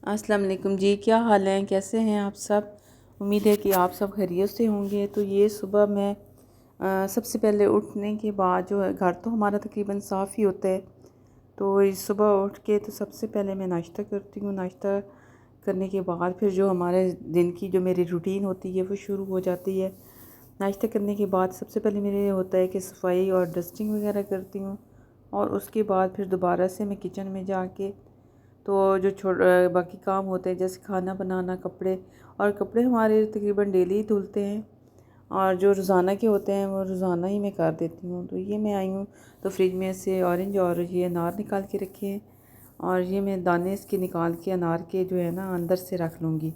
अस्सलाम वालेकुम जी, क्या हाल है? कैसे हैं आप सब? उम्मीद है कि आप सब खैरियत से होंगे। तो ये सुबह मैं सबसे पहले उठने के बाद जो है, घर तो हमारा तकरीबन साफ़ ही होता है। तो इस सुबह उठ के तो सबसे पहले मैं नाश्ता करती हूँ। नाश्ता करने के बाद फिर जो हमारे दिन की जो मेरी रूटीन होती है वो शुरू हो जाती है। नाश्ता करने के बाद सबसे पहले मेरे होता है कि सफाई और डस्टिंग वगैरह करती हूँ, और उसके बाद फिर दोबारा से मैं किचन में जाके तो जो बाकी काम होते हैं जैसे खाना बनाना, कपड़े, और कपड़े हमारे तकरीबन डेली ही धुलते हैं, और जो रोज़ाना के होते हैं वो रोज़ाना ही मैं कर देती हूँ। तो ये मैं आई हूँ तो फ्रिज में से ऑरेंज और ये अनार निकाल के रखे हैं, और ये मैं दाने इसके निकाल के अनार के जो है ना अंदर से रख लूँगी।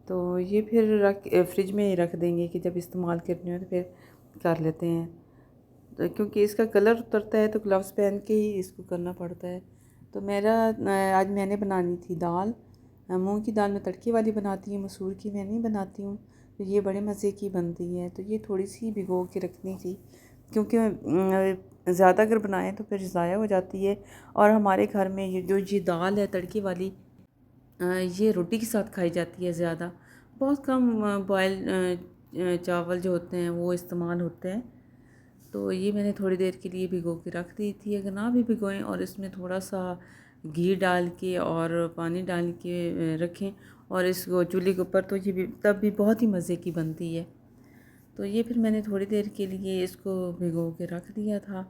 तो ये फिर फ्रिज में ही रख देंगे कि जब इस्तेमाल करनी हो तो फिर कर लेते हैं। तो क्योंकि इसका कलर उतरता है तो ग्लव्स पहन के ही इसको करना पड़ता है। तो मेरा आज मैंने बनानी थी दाल। मूंग की दाल मैं तड़के वाली बनाती हूँ, मसूर की मैं नहीं बनाती हूँ। तो ये बड़े मज़े की बनती है, तो ये थोड़ी सी भिगो के रखनी थी, क्योंकि ज़्यादा अगर बनाएं तो फिर ज़ाया हो जाती है। और हमारे घर में ये दाल है तड़के वाली, ये रोटी के साथ खाई जाती है ज़्यादा। बहुत कम बॉयल चावल जो होते हैं वो इस्तेमाल होते हैं। तो ये मैंने थोड़ी देर के लिए भिगो के रख दी थी। अगर ना भी भिगोएं और इसमें थोड़ा सा घी डाल के और पानी डाल के रखें और इसको चूल्हे के ऊपर, तो ये भी तब भी बहुत ही मज़े की बनती है। तो ये फिर मैंने थोड़ी देर के लिए इसको भिगो के रख दिया था।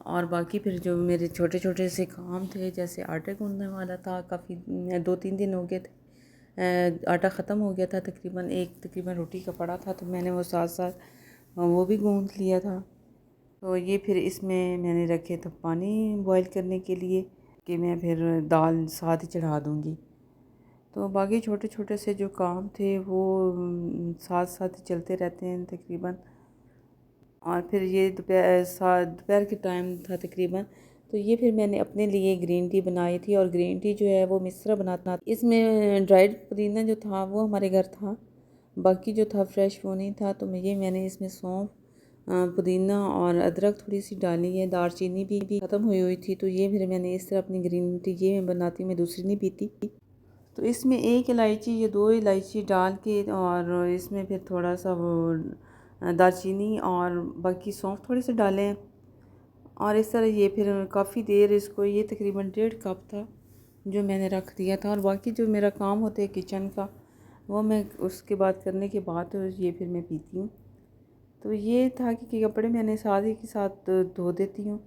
और बाकी फिर जो मेरे छोटे छोटे से काम थे, जैसे आटे गूँधने वाला था, काफ़ी 2-3 दिन हो गए थे, आटा ख़त्म हो गया था, तकरीबन रोटी का पड़ा था, तो मैंने वो साथ साथ वो भी गूँध लिया था। तो ये फिर इसमें मैंने रखे तो पानी बॉईल करने के लिए कि मैं फिर दाल साथ ही चढ़ा दूँगी। तो बाकी छोटे छोटे से जो काम थे वो साथ साथ ही चलते रहते हैं तकरीबन। और फिर ये दोपहर के टाइम था तकरीबन, तो ये फिर मैंने अपने लिए ग्रीन टी बनाई थी। और ग्रीन टी जो है वो मिश्रा बनाना, इसमें ड्राइड पुदीना जो था वो हमारे घर था, बाकी जो था फ्रेश वो नहीं था। तो मैंने इसमें सौंफ, पुदीना और अदरक थोड़ी सी डाली है। दालचीनी भी ख़त्म हुई थी, तो ये फिर मैंने इस तरह अपनी ग्रीन टी ये मैं बनाती, मैं दूसरी नहीं पीती। तो इसमें एक इलायची या 2 इलायची डाल के, और इसमें फिर थोड़ा सा वो दालचीनी और बाकी सौंफ थोड़े से डालें। और इस तरह ये फिर काफ़ी देर इसको, ये तकरीबन 1.5 कप था जो मैंने रख दिया था। और बाकी जो मेरा काम होता है किचन का, वो मैं उसके बाद करने के बाद तो ये फिर मैं पीती हूँ। तो ये था कि कपड़े मैंने साथ ही के साथ धो देती हूँ।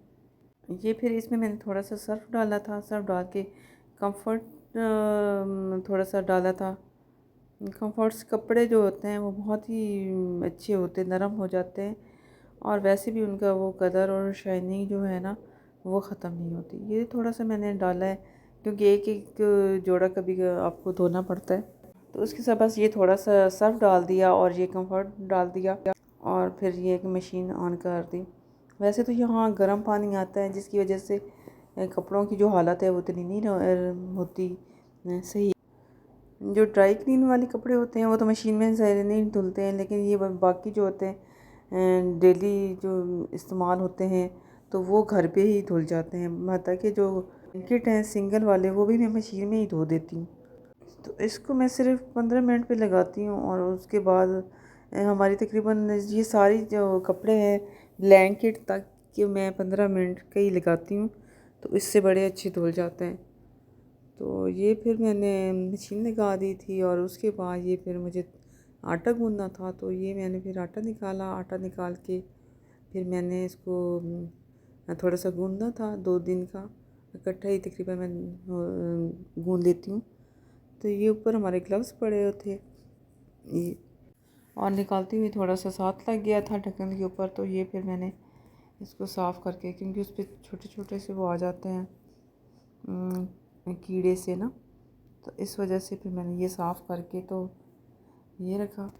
ये फिर इसमें मैंने थोड़ा सा सर्फ़ डाला था, सर्फ़ डाल के कंफर्ट थोड़ा सा डाला था। कंफर्ट्स कपड़े जो होते हैं वो बहुत ही अच्छे होते हैं, नरम हो जाते हैं, और वैसे भी उनका वो कलर और शाइनिंग जो है ना वो ख़त्म नहीं होती। ये थोड़ा सा मैंने डाला है क्योंकि एक एक जोड़ा कभी आपको धोना पड़ता है। तो उसके साथ बस ये थोड़ा सा सर्फ डाल दिया और ये कंफर्ट डाल दिया, और फिर ये एक मशीन ऑन कर दी। वैसे तो यहाँ गर्म पानी आता है, जिसकी वजह से कपड़ों की जो हालत है वो इतनी नहीं होती सही। जो ड्राई क्लीन वाले कपड़े होते हैं वो तो मशीन में ज़ाहिर नहीं धुलते हैं, लेकिन ये बाकी जो होते हैं डेली जो इस्तेमाल होते हैं तो वो घर पे ही धुल जाते हैं। मतलब कि जो ब्लैंकेट हैं सिंगल वाले वो भी मैं मशीन में ही धो देती हूँ। तो इसको मैं सिर्फ 15 मिनट पे लगाती हूँ, और उसके बाद हमारी तकरीबन ये सारी जो कपड़े हैं ब्लैंकेट तक कि मैं 15 मिनट का ही लगाती हूँ, तो इससे बड़े अच्छे धुल जाते हैं। तो ये फिर मैंने मशीन लगा दी थी, और उसके बाद ये फिर मुझे आटा गूँधना था, तो ये मैंने फिर आटा निकाला। आटा निकाल के फिर मैंने इसको थोड़ा सा गूँधना था, 2 दिन का इकट्ठा ही तकरीबन मैं गूँध लेती हूँ। तो ये ऊपर हमारे ग्लव्स पड़े हुए थे, ये और निकालती हुई थोड़ा सा साथ लग गया था ढक्कन के ऊपर। तो ये फिर मैंने इसको साफ़ करके, क्योंकि उस पर छोटे छोटे से वो आ जाते हैं कीड़े से ना, तो इस वजह से फिर मैंने ये साफ़ करके तो ये रखा।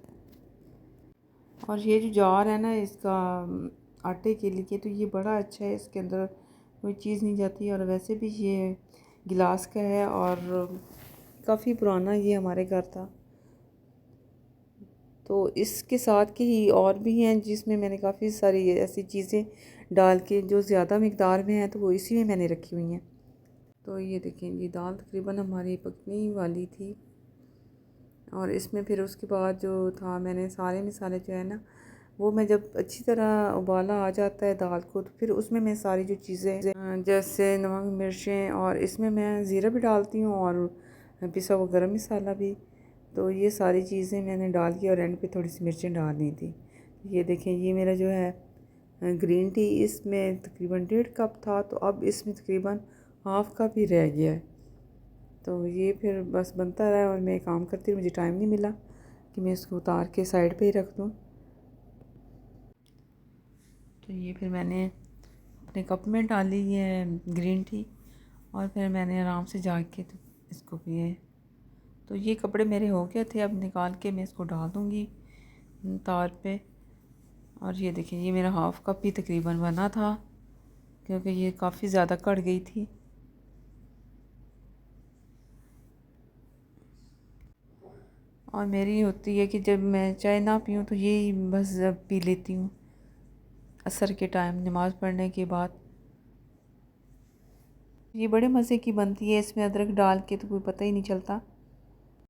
और ये जो जार है ना इसका आटे के लिए, तो ये बड़ा अच्छा है, इसके अंदर कोई चीज़ नहीं जाती। और वैसे भी ये गिलास का है और काफ़ी पुराना ये हमारे घर था। तो इसके साथ के ही और भी हैं जिसमें मैंने काफ़ी सारी ऐसी चीज़ें डाल के जो ज़्यादा मकदार में हैं, तो वो इसी में मैंने रखी हुई हैं। तो ये देखें, ये दाल तकरीबन हमारी पकने ही वाली थी। और इसमें फिर उसके बाद जो था, मैंने सारे मसाले जो है ना, वो मैं जब अच्छी तरह उबाला आ जाता है दाल को, तो फिर उसमें मैं सारी जो चीज़ें जैसे नमक, मिर्चें, और इसमें मैं ज़ीरा भी डालती हूँ और पिसा हुआ गरम मसाला भी। तो ये सारी चीज़ें मैंने डाल दी और एंड पे थोड़ी सी मिर्चें डाल दी थी। ये देखें, ये मेरा जो है ग्रीन टी, इसमें तकरीबन 1.5 कप था, तो अब इसमें तकरीबन हाफ़ कप ही रह गया है। तो ये फिर बस बनता रहा और मैं काम करती रही, मुझे टाइम नहीं मिला कि मैं इसको उतार के साइड पे ही रख दूँ। तो ये फिर मैंने अपने कप में डाली है ग्रीन टी, और फिर मैंने आराम से जाके तो इसको पिए। तो ये कपड़े मेरे हो गए थे, अब निकाल के मैं इसको डाल दूँगी तार पे। और ये देखिए, ये मेरा हाफ़ कप ही तकरीबन बना था, क्योंकि ये काफ़ी ज़्यादा कट गई थी। और मेरी होती है कि जब मैं चाय ना पीऊँ तो यही बस पी लेती हूँ असर के टाइम नमाज़ पढ़ने के बाद। ये बड़े मज़े की बनती है, इसमें अदरक डाल के तो कोई पता ही नहीं चलता।